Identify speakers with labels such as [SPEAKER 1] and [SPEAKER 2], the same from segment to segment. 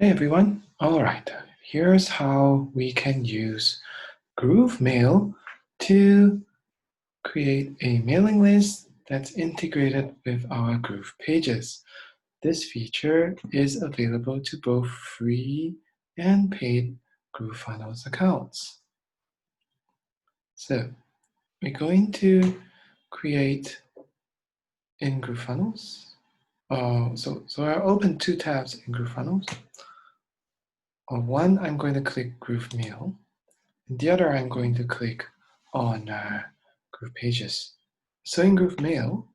[SPEAKER 1] Hey everyone. All right, here's how we can use GrooveMail to create a mailing list that's integrated with our Groove pages. This feature is available to both free and paid GrooveFunnels accounts. So we're going to create in GrooveFunnels. So I open two tabs in GrooveFunnels. On one, I'm going to click GrooveMail. The other, I'm going to click on Groove Pages. So in GrooveMail,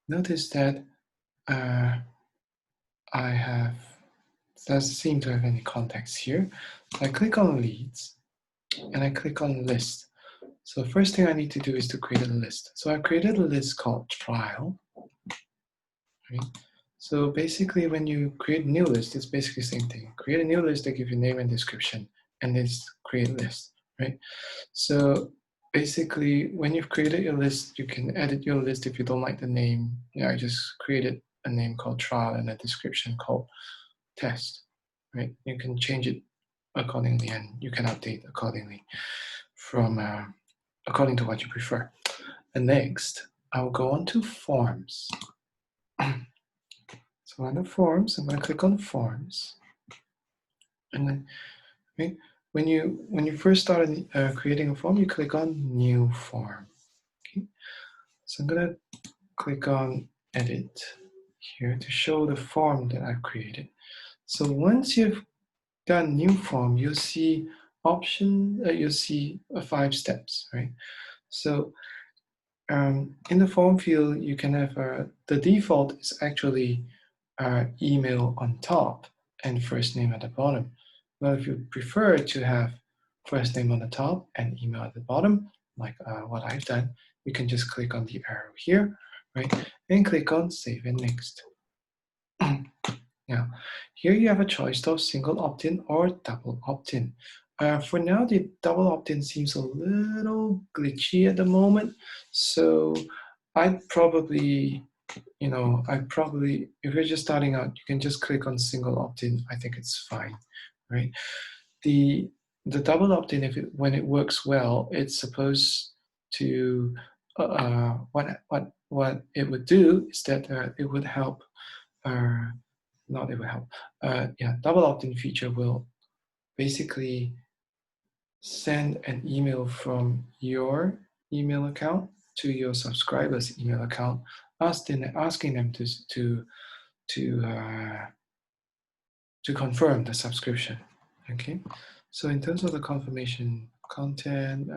[SPEAKER 1] notice that doesn't seem to have any contacts here. So I click on Leads, and I click on List. So the first thing I need to do is to create a list. So I created a list called Trial. Right? So basically, when you create a new list, it's basically the same thing. Create a new list, they give you name and description, and it's create list, right? So basically, when you've created your list, you can edit your list if you don't like the name. I just created a name called trial and a description called test, right? You can change it accordingly, and you can update accordingly from according to what you prefer. And next, I'll go on to forms. So under forms, I'm going to click on forms, and then right, when you first started creating a form, you click on new form. Okay, so I'm going to click on edit here to show the form that I've created. So once you've done new form, you'll see you'll see 5 steps, right? So in the form field, you can have the default is actually email on top and first name at the bottom. Well, if you prefer to have first name on the top and email at the bottom, like what I've done, you can just click on the arrow here, right? And click on Save and Next. Now, here you have a choice of single opt-in or double opt-in. For now, the double opt-in seems a little glitchy at the moment, so I'd probably if you're just starting out, you can just click on single opt-in. I think it's fine, right? The double opt-in, when it works well, it's supposed to what it would do is that it would help. Not it would help. Double opt-in feature will basically send an email from your email account to your subscriber's email account, asking them to confirm the subscription. Okay, so in terms of the confirmation content,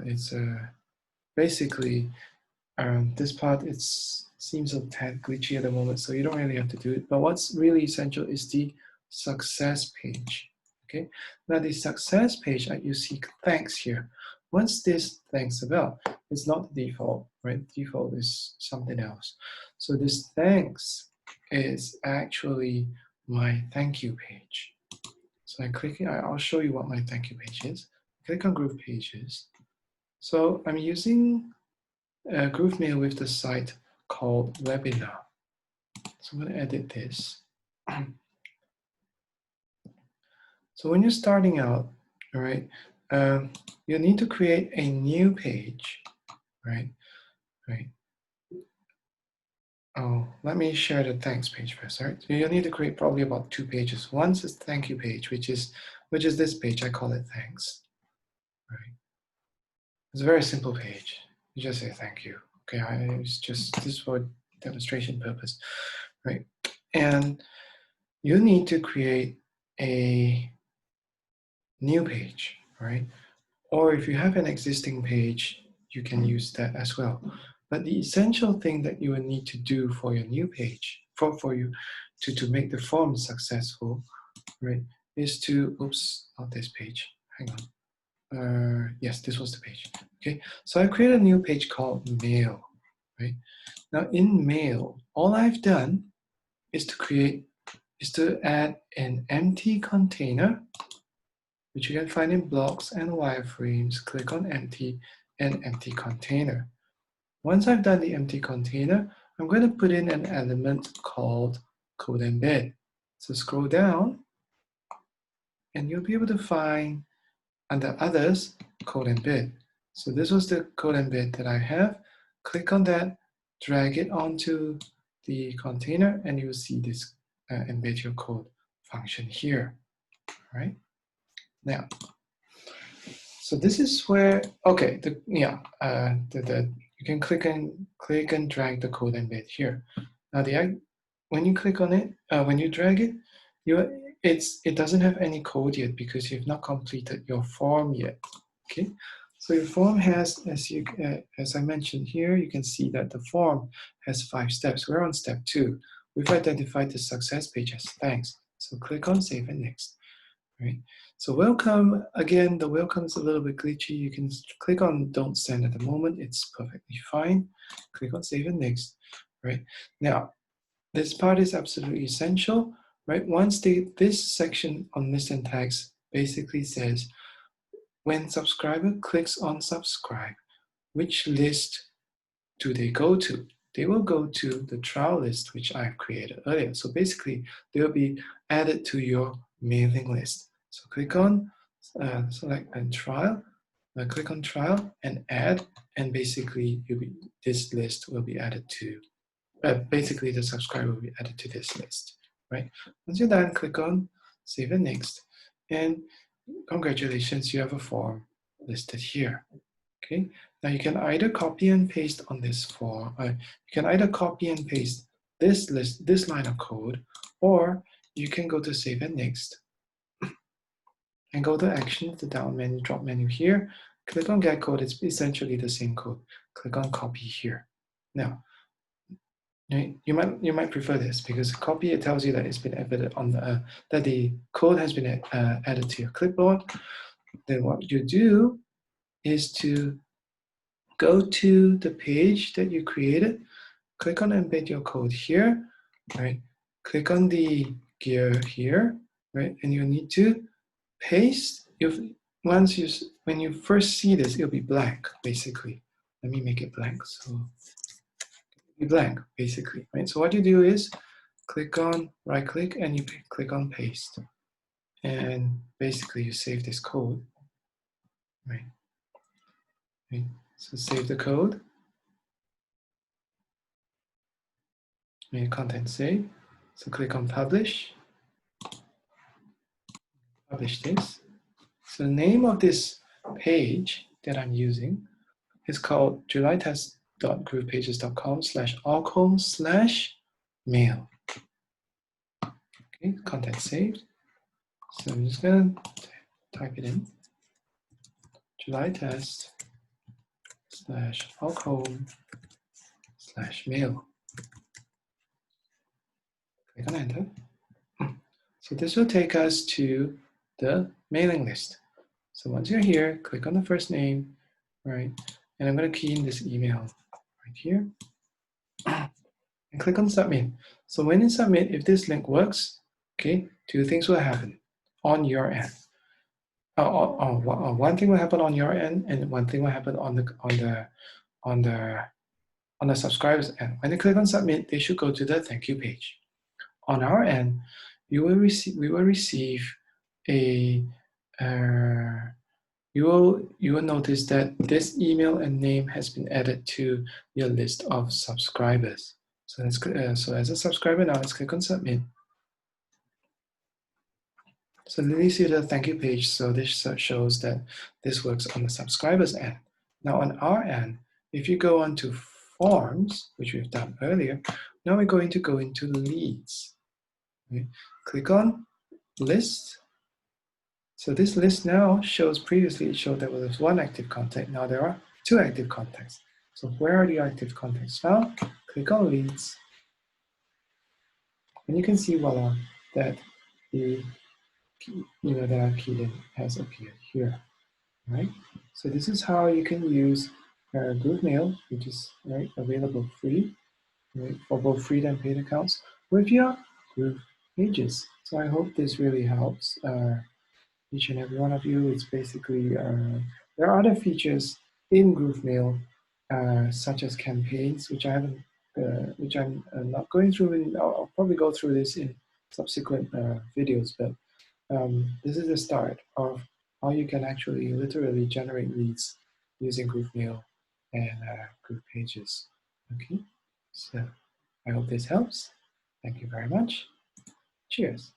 [SPEAKER 1] it's basically this part seems a tad glitchy at the moment, so you don't really have to do it. But what's really essential is the success page. Okay, now the success page, you see thanks here. What's this thanks about? It's not the default, right? Default is something else. So this thanks is actually my thank you page. So I'll show you what my thank you page is. Click on Groove Pages. So I'm using GrooveMail with the site called Webinar. So I'm going to edit this. So when you're starting out, all right, you need to create a new page, right? Oh, let me share the thanks page first, all right? So you'll need to create probably about 2 pages. One is thank you page, which is this page. I call it thanks, right? It's a very simple page. You just say thank you. Okay, this is for demonstration purpose, right? And you need to create a new page, right? Or if you have an existing page, you can use that as well. But the essential thing that you will need to do for your new page, for you to make the form successful, right, is to, oops, not this page, hang on. Yes, this was the page. Okay, so I created a new page called Mail, right? Now in Mail, all I've done is to add an empty container, which you can find in blocks and wireframes. Click on empty and empty container. Once I've done the empty container, I'm going to put in an element called code embed. So scroll down and you'll be able to find under others, code embed. So this was the code embed that I have. Click on that, drag it onto the container, and you'll see this embed your code function here, right? Now, so this is where, okay, you can click and drag the code embed here. Now, when you click on it, when you drag it, it doesn't have any code yet because you've not completed your form yet. Okay, so your form has, as I mentioned here, you can see that the form has 5 steps. We're on step 2. We've identified the success page as thanks. So click on save and next. Right. So welcome, again, the welcome is a little bit glitchy. You can click on don't send at the moment. It's perfectly fine. Click on save and next. Right. Now, this part is absolutely essential. Right. Once this section on list and tags basically says, when subscriber clicks on subscribe, which list do they go to? They will go to the trial list, which I've created earlier. So basically, they'll be added to your mailing list. So click on select and trial, click on trial and add, and basically this list will be added to, basically the subscriber will be added to this list, right? Once you're done, click on save and next, and congratulations, you have a form listed here. Okay, now you can either copy and paste on this form, you can either copy and paste this list, this line of code, or you can go to save and next and go to action, the down menu, drop menu here, click on get code, it's essentially the same code. Click on copy here. Now, you might prefer this because copy, it tells you that it's been embedded on the, that the code has been added to your clipboard. Then what you do is to go to the page that you created, click on embed your code here, right? Click on the gear here, right? And you need to paste. When you first see this, it'll be blank, basically. Let me make it blank. So it'll be blank, basically, right? So what you do is click on, right click, and you click on paste. And basically you save this code, right? So save the code. Make content save. So click on publish. Publish this. So the name of this page that I'm using is called julytest.groovepages.com/allcom/mail. Okay, content saved. So I'm just gonna type it in. julytest/allcom/mail. Click on enter. So this will take us to the mailing list. So once you're here, click on the first name, right? And I'm going to key in this email right here and click on submit. So when you submit, if this link works, okay, 2 things will happen on your end. One thing will happen on your end, and 1 thing will happen on the subscribers end. When they click on submit, they should go to the thank you page. On our end, we will receive a you will notice that this email and name has been added to your list of subscribers. So so as a subscriber now, let's click on submit. So let me see the thank you page. So this shows that this works on the subscribers end. Now on our end, if you go on to forms, which we've done earlier, now we're going to go into leads. Okay. Click on list. So this list now shows, previously it showed that there was 1 active contact. Now there are 2 active contacts. So where are the active contacts found? Click on leads. And you can see, voila, that the email that I've keyed in has appeared here, right? So this is how you can use GrooveMail, which is available free, right, for both free and paid accounts with your Groove Pages. So I hope this really helps each and every one of you. It's basically, there are other features in GrooveMail, such as campaigns, which I haven't which I'm not going through. I'll probably go through this in subsequent videos, but this is the start of how you can actually literally generate leads using GroupMail and Group Pages. Okay, so I hope this helps. Thank you very much. Cheers.